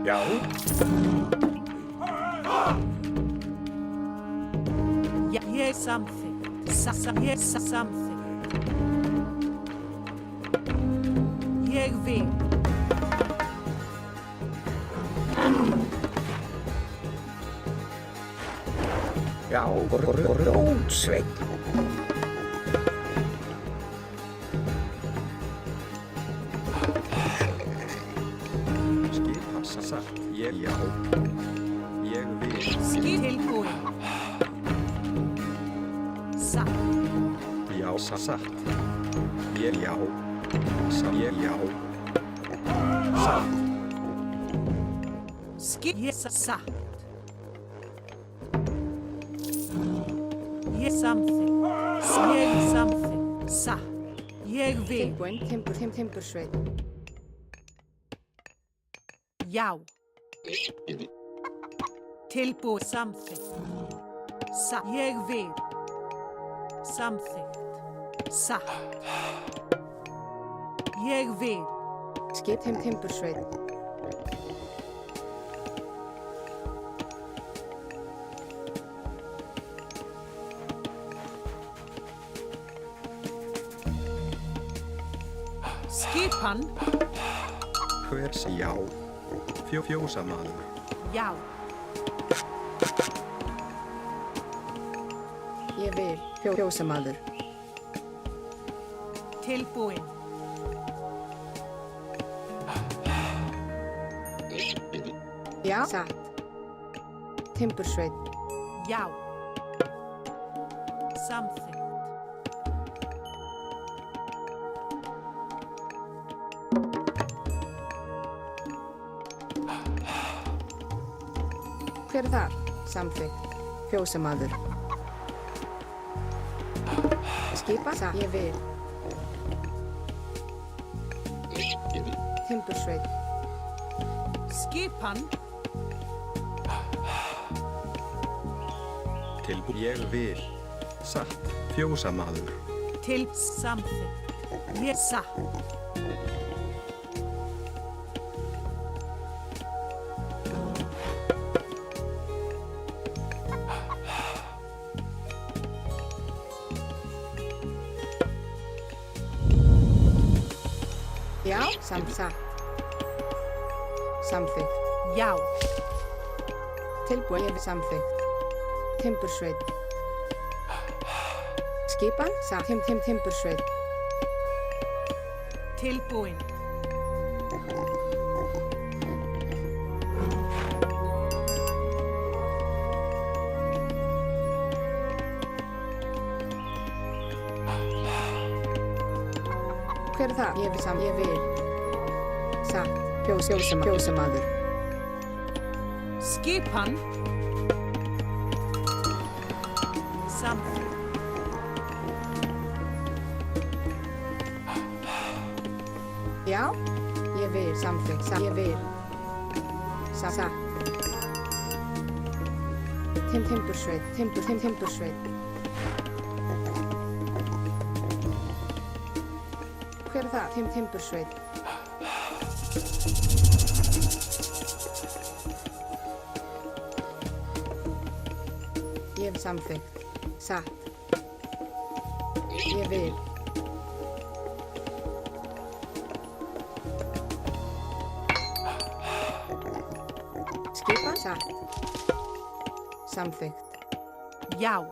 Já. Já, ég samþykkt. Ég samþykkt. Ég vil. Já, Rótsveinn. Skipa satt. Ég já. Ég vil. Skip tilbúin. Satt. Já, satt. Ég já. Ég já. Satt. Skip ég satt. Ég samþykkt. Ég samþykkt. Satt. Ég vil. Tilbúin, timbursveit. Já. Tilbúið samþykkt. Satt. Ég vil. Samþykkt. Satt. Ég vil. Skip timbursveit. Skipan. Hvers já. Fjósamaður. Já. Ég vil. Fjósamaður. Tilbúin. Já. Satt. Timbursveit. Já. Samþykkt. Hver þar? Samþykkt. Fjósamaður. Skipa. Satt. Ég vil. Timbursveit. Skipan. Tilbúin. Ég vil. Satt. Fjósamaður. Til samþykkt. Ég satt. Já. Satt. Samþykkt. Já. Tilbúin. Ég vil samþykkt. Timbursveit. Skipan. Satt. Timbursveit. Tilbúin. Hver það? Ég vil. Satt. Fjósamaður. Skipan. Samþykkt. Já. Ég vil. Samþykkt. Ég vil. Satt. Timbursveit. Timbursveit. Hver það? Timbursveit. Ég vil samþykkt. Satt. Ég vil. Skipa. Satt. Samþykkt. Já.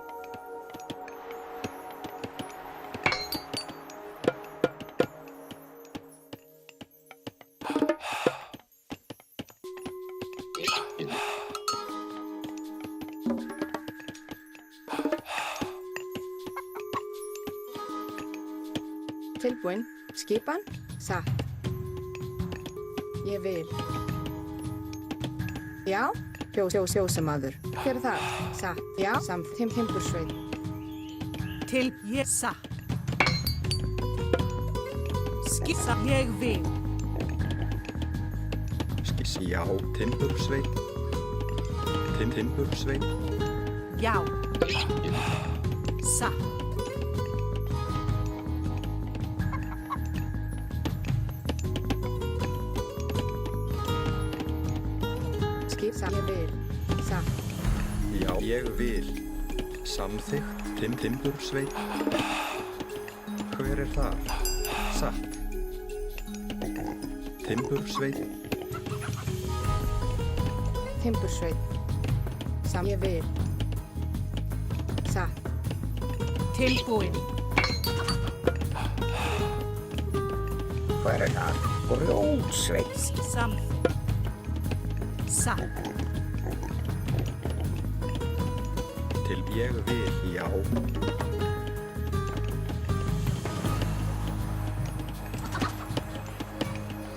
Tilbúin. Skipan. Satt. Ég vil. Já. Fjósamaður. Hver það? Satt. Já. Timbursveit. Til ég satt. Skissa. Ég vil. Já. Timbursveit. Timbursveit. Já. Satt. Satt. Ég vil. Satt. Já, ég vil. Samþykkt. Timbursveit. Hver er þar? Satt. Timbursveit. Timbursveit. Satt. Ég vil. Satt. Tilbúin. Hver er það? Grjótsveit. Samþykkt. Satt. Til ég vil. Já.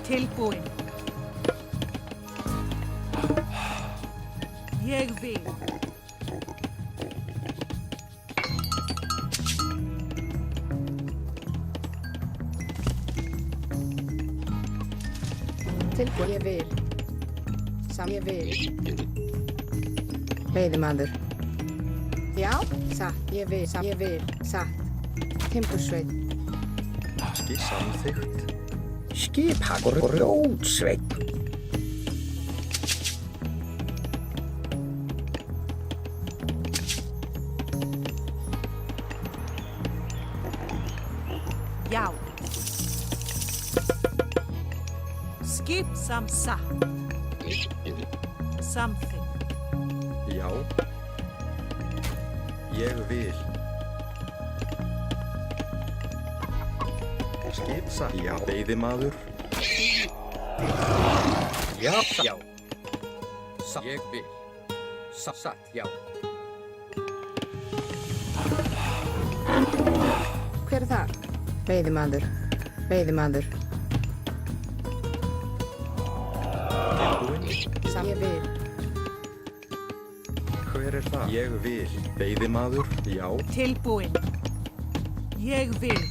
Tilbúin. Ég vil. Tilbúin. Ég vil. Satt. Ég vil. Veiðimaður. Já. Satt. Ég vil. Satt. Ég vil. Satt. Timbursveit. Samþykkt. Skipa grjótsveit. Já. Skip satt. Samþykkt. Já. Ég vil. Skipsa. Já. Veiðimaður. Já. Já. Ég vil. Satt. Já. Hver er það? Veiðimaður. Veiðimaður. Tilbúin. Satt. Ég vil. Hver er það? Ég vil. Veiðimaður. Já. Tilbúin. Ég vil.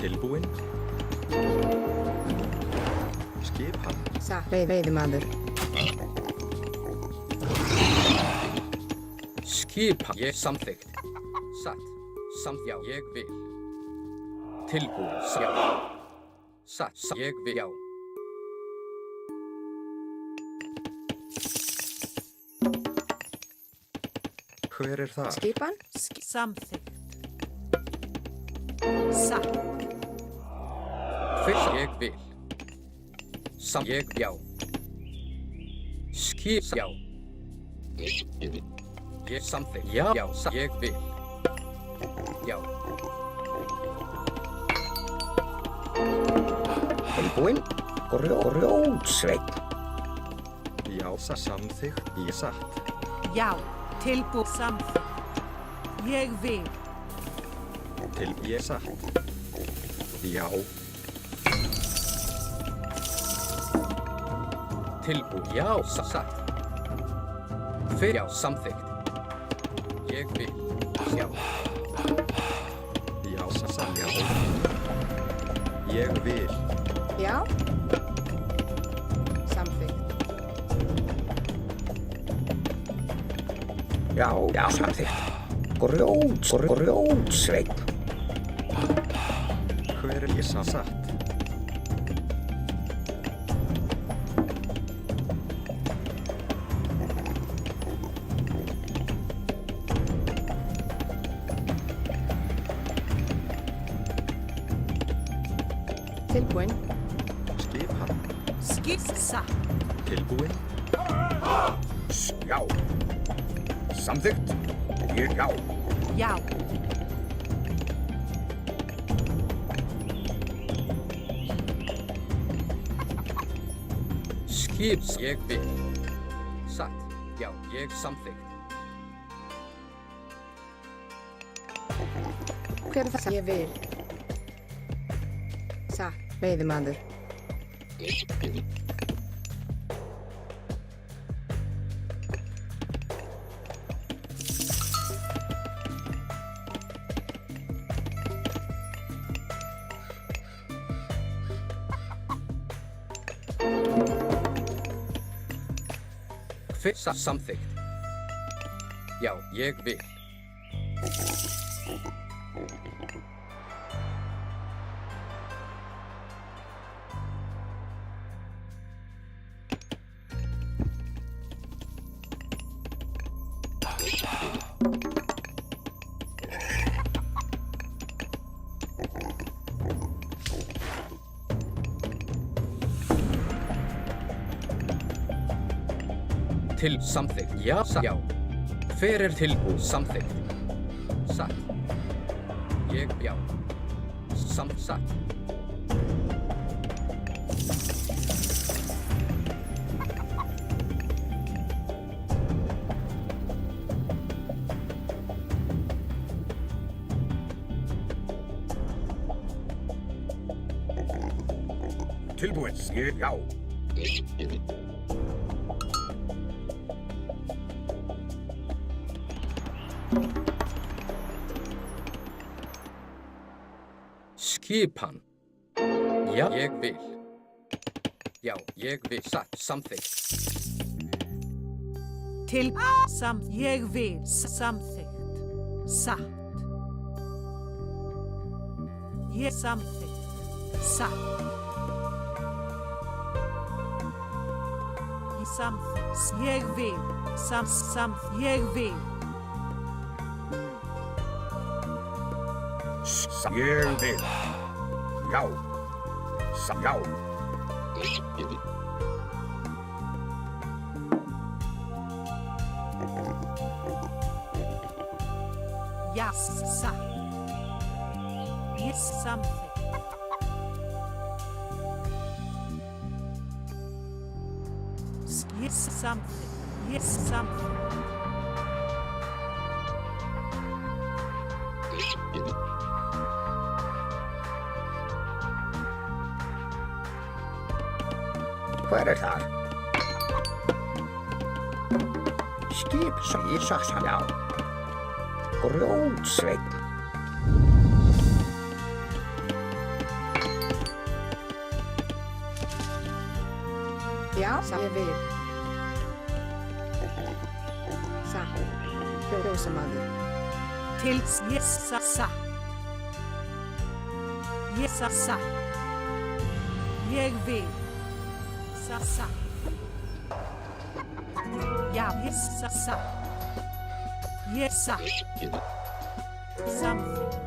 Tilbúin. Skipa. Satt. Veiðimaður. Skipa. Ég samþykkt. Satt. Já. Ég vil. Tilbúin. Já. Satt. Ég vil. Já. Hver er það? Skipan. Samþykkt. Satt. Fyrst. Ég vil. Ég. Já. Skip. Já. Ég samþykkt. Já. Já. Ég vil. Já. Tilbúin. Grjótsveit. Já. Samþykkt. Ég satt. Já. Tilbúin. Samþykkt. Ég vil. Til ég satt. Já. Tilbúin. Já. Satt. Fyrir. Já. Samþykkt. Ég vil. Já. Já. Satt. Já. Ég vil. Já. Samþykkt. Já. Já. Samþykkt. Grjótsveit. Hver er ég satt? Tilbúin. Skipa. Skip satt. Tilbúin. Já. Samþykkt. Ég. Já. Já. Skip. Ég vil. Satt. Já. Ég samþykkt. Hver er það? Ég vil. Satt. Veiðimaður. Fyrst. Samþykkt. Já. Ég vil. til samþykkt? Já, satt. Já. Hver er tilbúið? Samþykkt. Satt. Ég, já. Satt. Tilbúið. Ég, já. Skipan. Já, ég vil. Já, ég vil. Satt. Samþykkt. Til ég vil samþykkt. Satt. Ég samþykkt. Satt. Ég samþykkt. Ég vil. Ég vil. Ég vil. Já. Já. Ja, satt. Ég samþykkt. Ég samþykkt. Ég samþykkt. Hver er þar? Skip sem ég saksa, já. Grjótsveinn. Já, ég vil. Satt. Fjósamaður. Til ég satt. Ég satt. Ég vil. Satt. Já, ég satt. Ég satt. Samþykkt.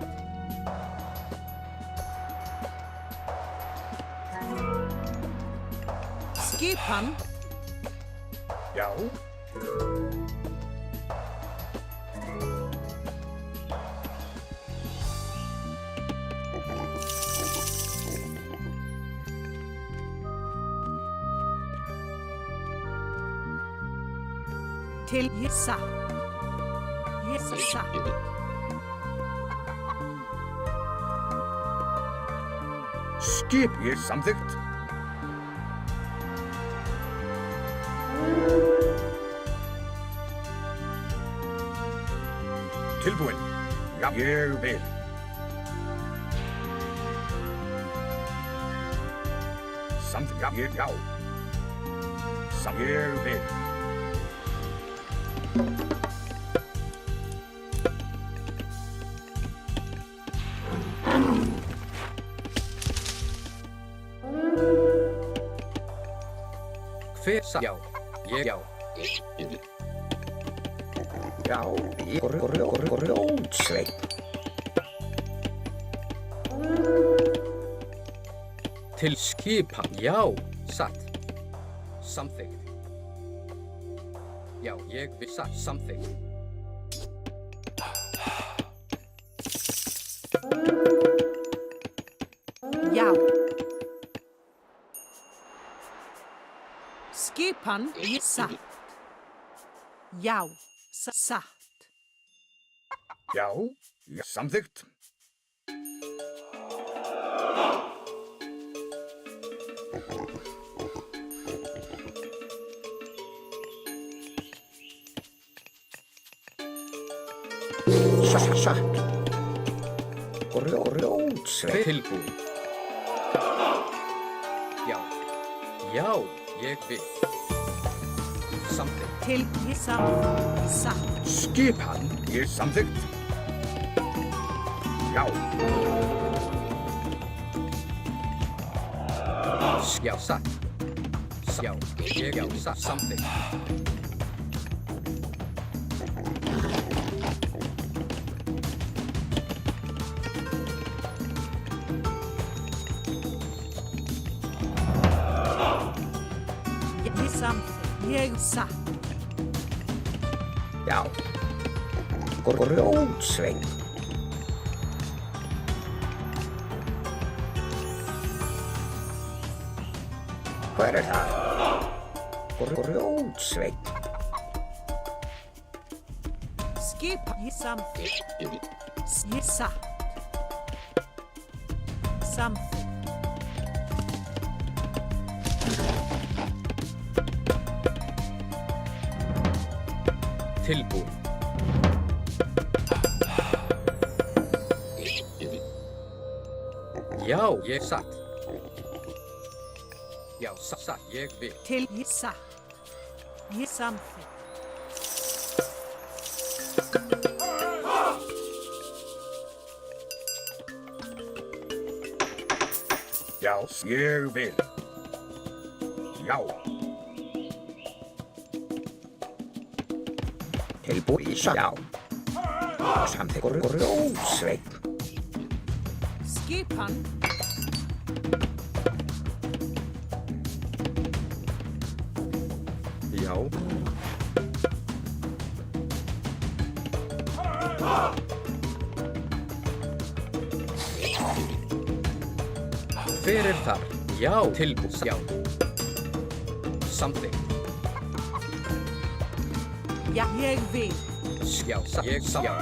Skipan. Já. Til ég satt. Ég satt. Skip ég samþykkt. Tilbúin. Já, ég vil. Samþykkt. Já, ég, já. Ég vil. Hver satt? Já. Ég, já. Já, ég grjótsveinn. Til skipan. Já. Satt. Samþykkt. Já, ég vil. Satt. Samþykkt. Já. Skipan. Ég satt. Já. Satt. Já, ég samþykkt. Satt. Grjótsveinn. Tilbúin. Já. Já, ég vil. Samþykkt. Til ég satt. Skipan ég samþykkt. Já. Já, satt. Já, ég, já, satt. Samþykkt. Ég samþykkt. Ég satt. Já. Grjótsveinn. Hver er það? Grjótsveinn. Skipa something. Satt. Something. Tilbúin. Já, ég satt. Já, satt, ég vil. Til satt. Something. Já, ég vil. Já. Tilbúið í satt. Já. Samþykkur grjótsveinn. Skipan. Já. Hver er þar? Já, tilbúin. Já. Samþykkt. Já, ég vil. Já, ég satt. Já.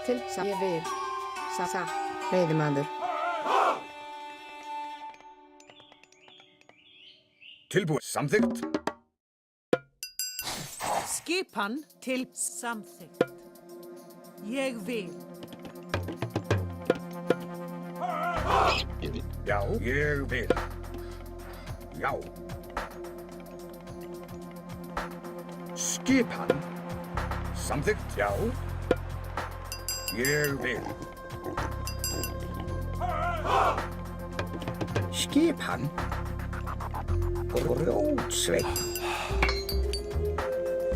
Til satt. Ég vil. Satt. Veiðimaður. Tilbúið. Samþykkt. Skipan til something. Ég vil. Já, ég vil. Já. Skipan. Samþykkt. Já. Ég vil. Skipan. Grjótsveinn.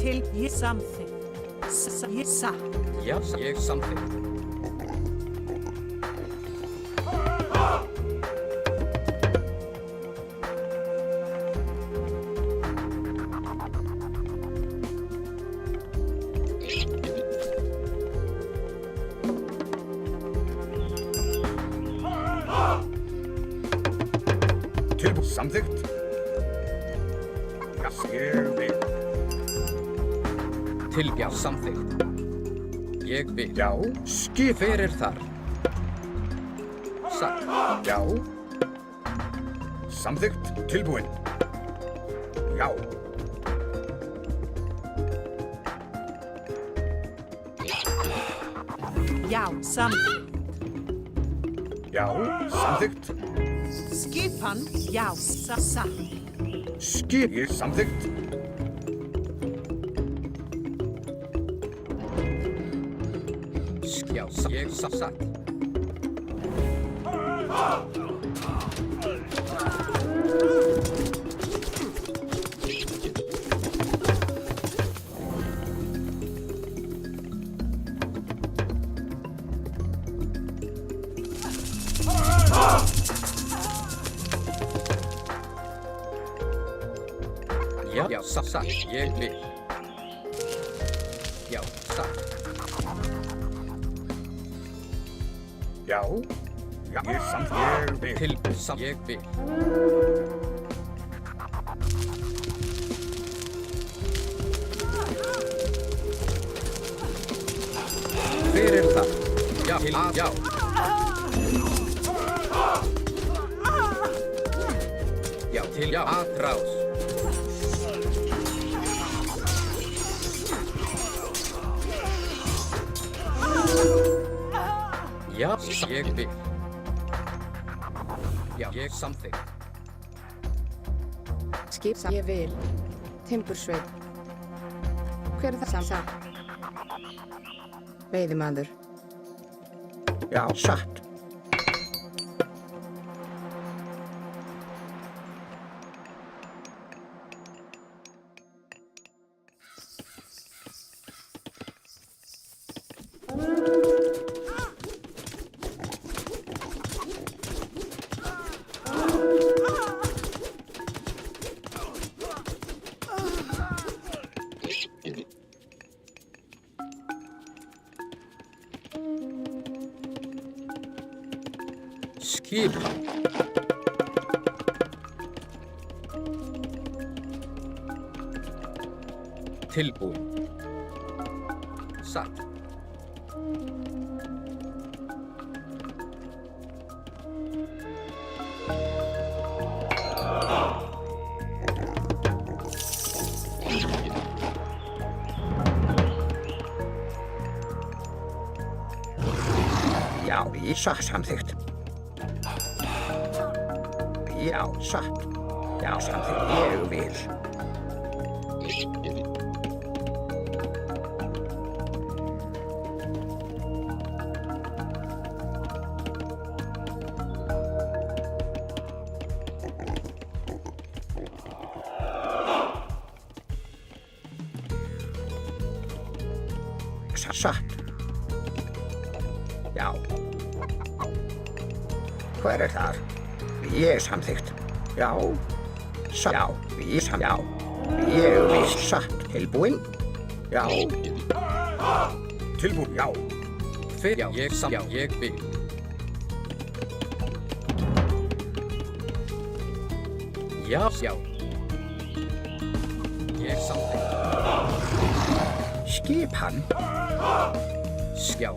Til something. Satt. Já, ég samþykkt. Tilbúið. Samþykkt. Já, ég vil. Já, samþykkt. Ég vil. Já. Skipan. Hver er þar? Satt. Já. Samþykkt. Tilbúin. Já. Já, something. Já. Samþykkt. Skipan. Já, satt. Skip. Ég samþykkt. Já, ég satt. Já, satt. Ég vil. Já, satt. Já. Já. Ég samþykkt. Ég vil. Tilbúin. Ég vil. Hver er það? Já, já. Já, til aðrás. Já, ég vil. Já, ég samþykkt. Skip. Ég vil. Timbursveinn. Hver er það? Satt. Veiðimaður. Já, satt. Skipan. Tilbúin. Satt. Já, samþykkt. Já, satt. Já, samþykkt. Ég vil. Satt. Já. Hver þar? Ég samþykkt. Já. Satt. Já. Já. Ég vil. Satt. Tilbúin. Já. Tilbúin. Já. Hver? Já, ég vil. Já. Ég samþykkt. Skipan. Skjá.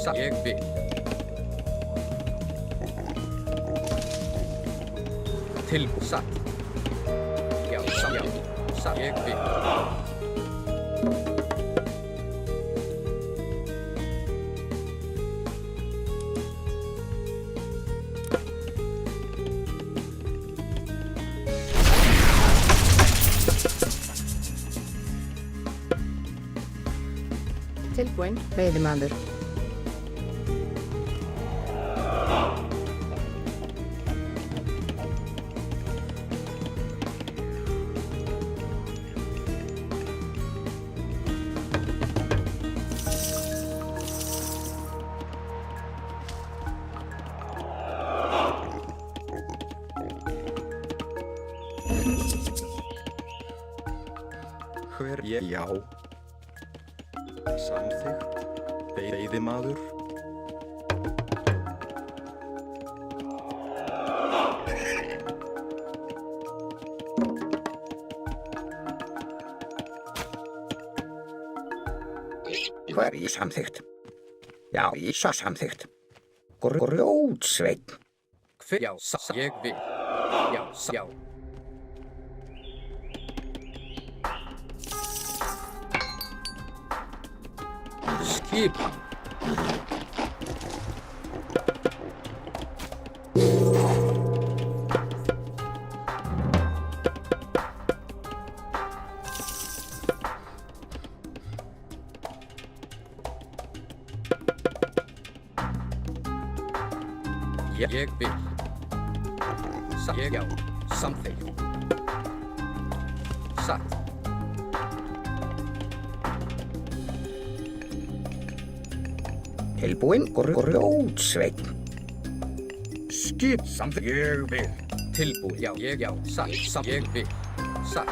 Satt. Ég vil. Tilbúin. Satt. Já, satt. Ég vil. Tilbúin, veiðimaður. Hver ég? Já. Samþykkt. Veiðimaður. Hver ég samþykkt. Já, ég samþykkt. Grjótsveinn. Hver? Já, ég vil. Já. Skipan. Ég vil. Já, samþykkt. Satt. Tilbúin. Grjótsveinn. Skip. Samþykkt. Ég vil. Tilbúin. Já, satt. Ég vil. Satt.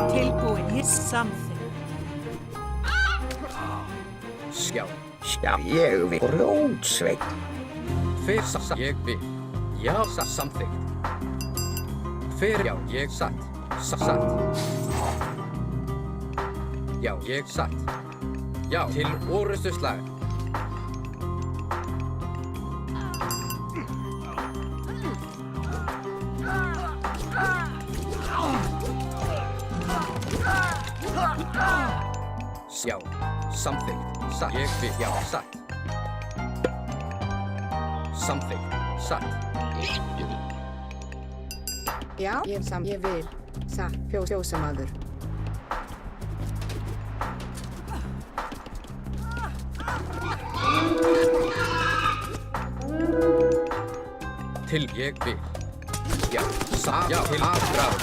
Tilbúin, ég samþykkt. Skjá. Já, ég vil. Grjótsveinn. Hver? Ég vil. Já, samþykkt. Hver? Já, ég satt. Já, ég satt. Já, til orrustuslag. Já, samþykkt. Satt. Ég vil. Já, satt. samþykkt, satt. Já, ég vil. Satt, fjósamaður. Til ég vil. Já, satt, já, til aðráð.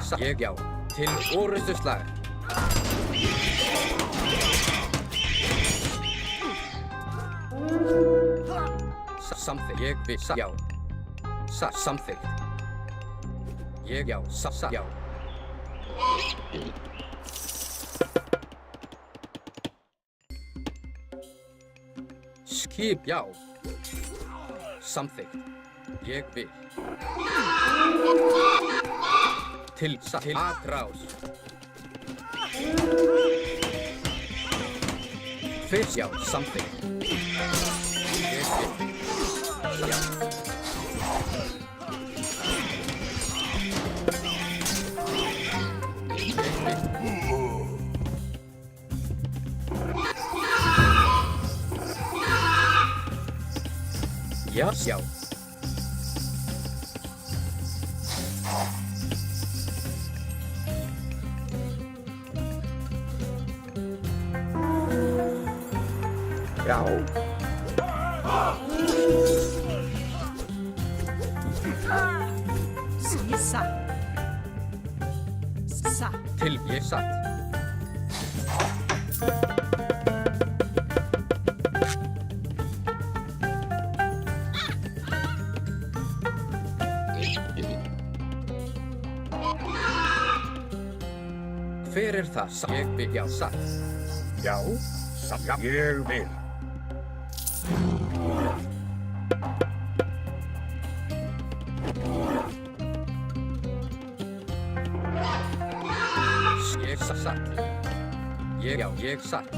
Satt, ég já, til orrustuslag. Samþykkt, ég vil, satt, já. Satt, samþykkt. Ég já, satt, já. Skip, já. Samþykkt. Ég vil. Til aðrás. Fyrst, já, samþykkt. Ég vil. Já. Já, sjá. Já. Satt. Satt. Til ég satt. Hver það? Ég vil, já, satt. Já, satt, já. Ég vil. Ég satt. Ég, já, ég satt.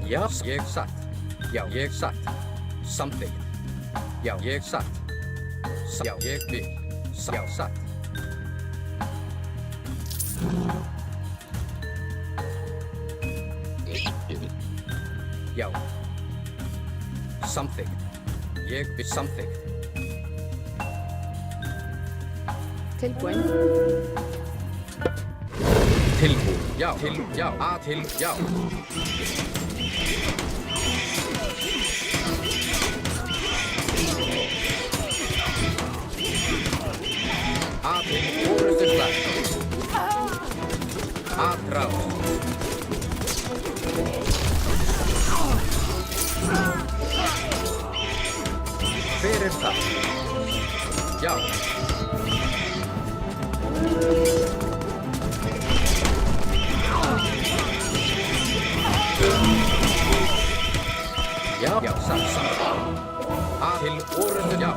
Já, ég satt. Já, ég satt. Samþykkt. Já, ég satt. Já, ég vil. Já, satt. Já. Samþykkt. Ég vil samþykkt. Tilbúin. Tilbúin. Já, já, já. Til orrustuslag. Aðráð. Hver það? Já. Já, já, satt. Til orrustu, já.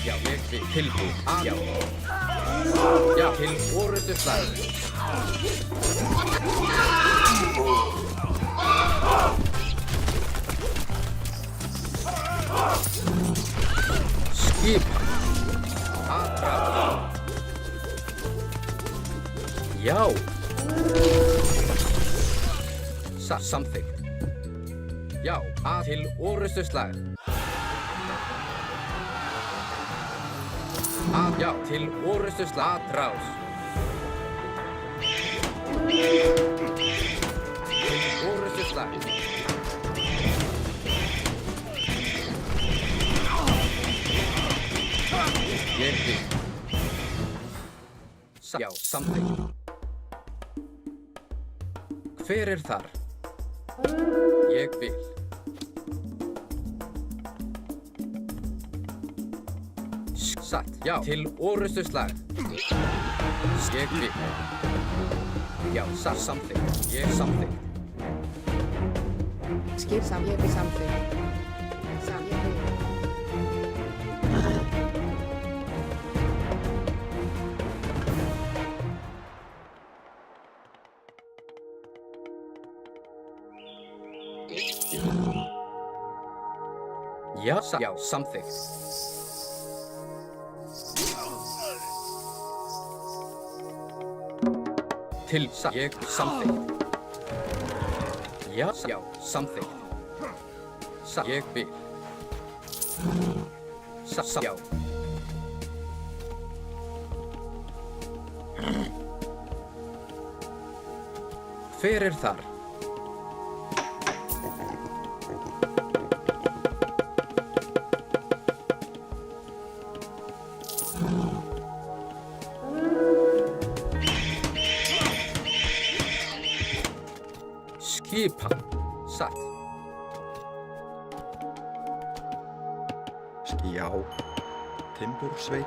Já, ég vil tilbúin. Já. Já, til orrustuslag. Skip. Aðráð. Já. Samþykkt. Já, til orrustuslag. Já, til orrustuslag. Aðrás. Til orrustuslag. Ég vil. Já, samþykkt. Hver þar? Ég vil. Satt, já, til orrustuslag. Ég vil. Já, samþykkt. Ég samþykkt. Skip ég vil samþykkt. Ég vil. Já, samþykkt. Ég samþykkt. Já, samþykkt. Ég vil. Já. Hver er þar? Skipan. Satt. Já. Timbursveit.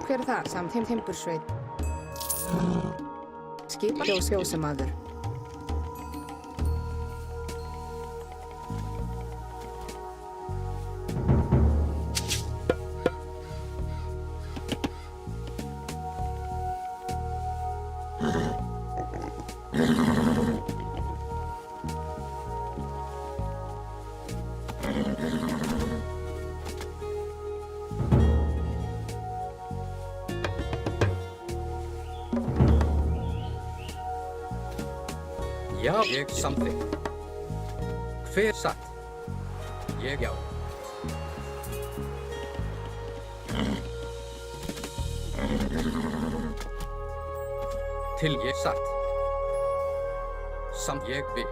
Hver er það? Timbursveit. Skip fjósamaður. Já, ég samþykkt. Hver satt? Ég já. Til ég satt. Ég vil.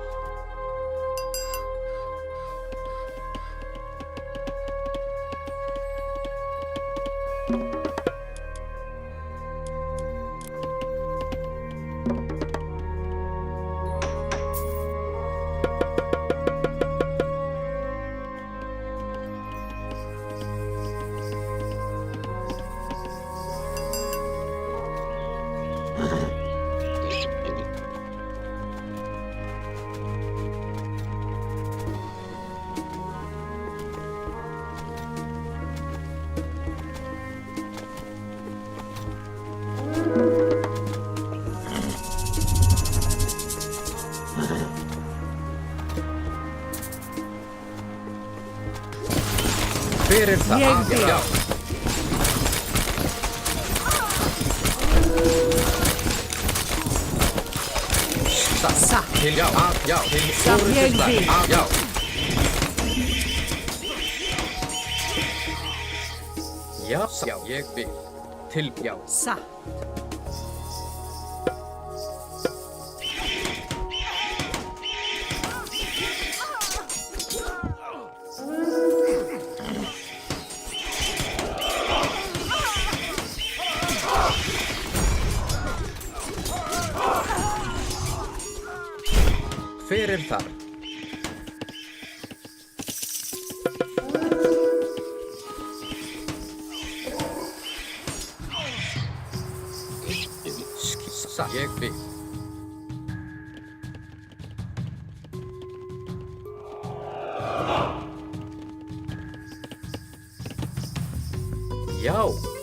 Hver er það? Ég vil. Já. Satt. Til já. Já. Til Ég vil. Já. Já, ég vil. Til já. Satt. Hver er þar? Ég vil. Já.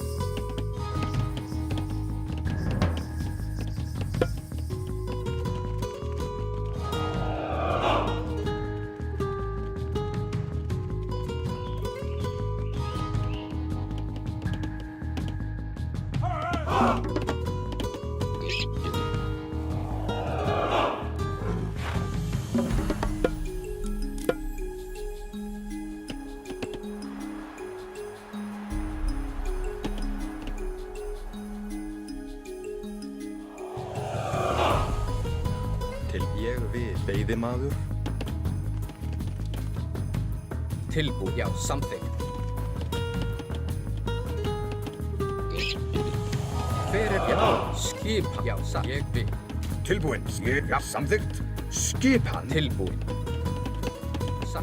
Veiðimaður. Tilbúið, já, samþykkt. Hver er já, skipan, já, ég vil. Tilbúinn. Ég já, samþykkt. Skipan. Tilbúinn.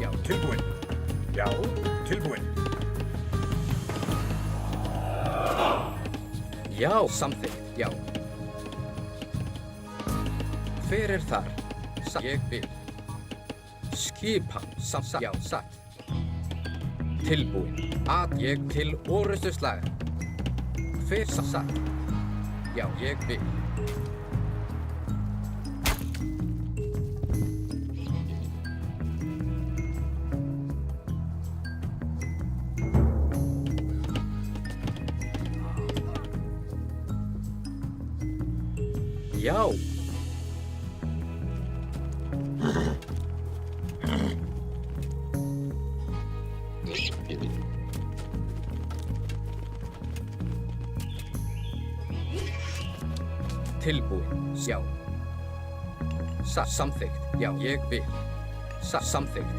Já, Tilbúinn. Já, tilbúinn. já, samþykkt, já. Hver þar? Satt. Ég vil. Skipan. Já, satt. Tilbúin. Að ég til orrustuslag. Hver satt? Já, ég vil. Já. Tilbúin. Já. Samþykkt. Já, ég vil. Samþykkt.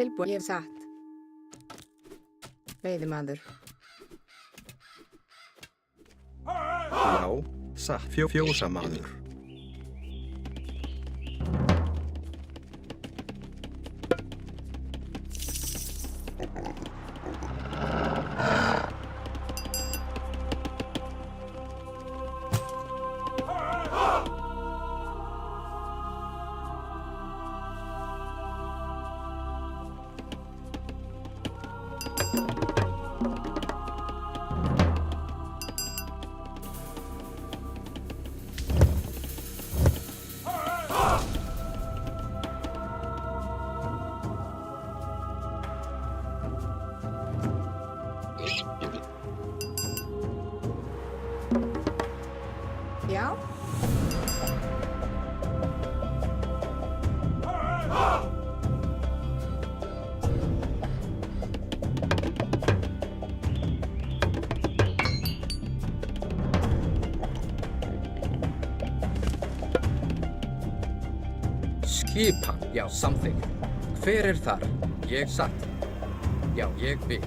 Tilbúin. Ég satt. Veiðimaður. Já, satt. Fjósamaður. Já. Skipan. Já, samþykkt. Hver þar? Ég satt. Já, ég vil.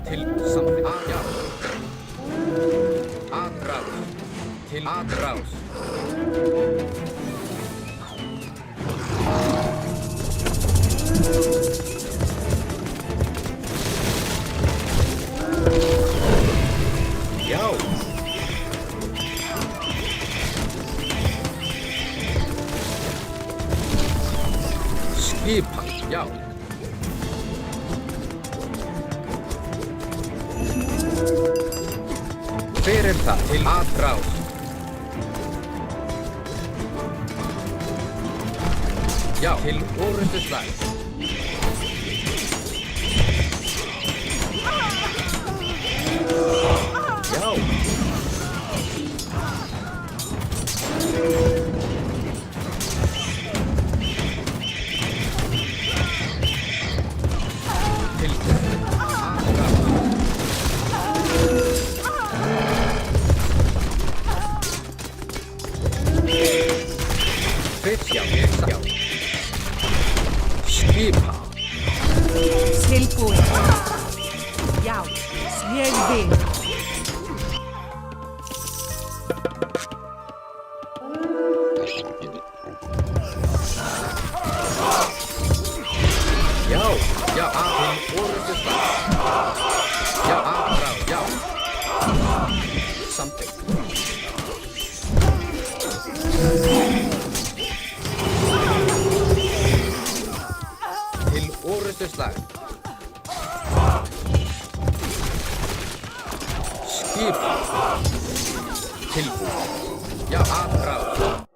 Til samþykkt. Já. Aðrás. Til aðrás. Já. Skipan. Já. Hver það? Til aðrás. Já. Til orrustuslag. Já. Skipan. Tilbúin. Já, ég vil. Já, já, til orrustuslag. Já, aðrás, já. Samþykkt. Til orrustuslag. Skipan. Tilbúin. Já, að ráð.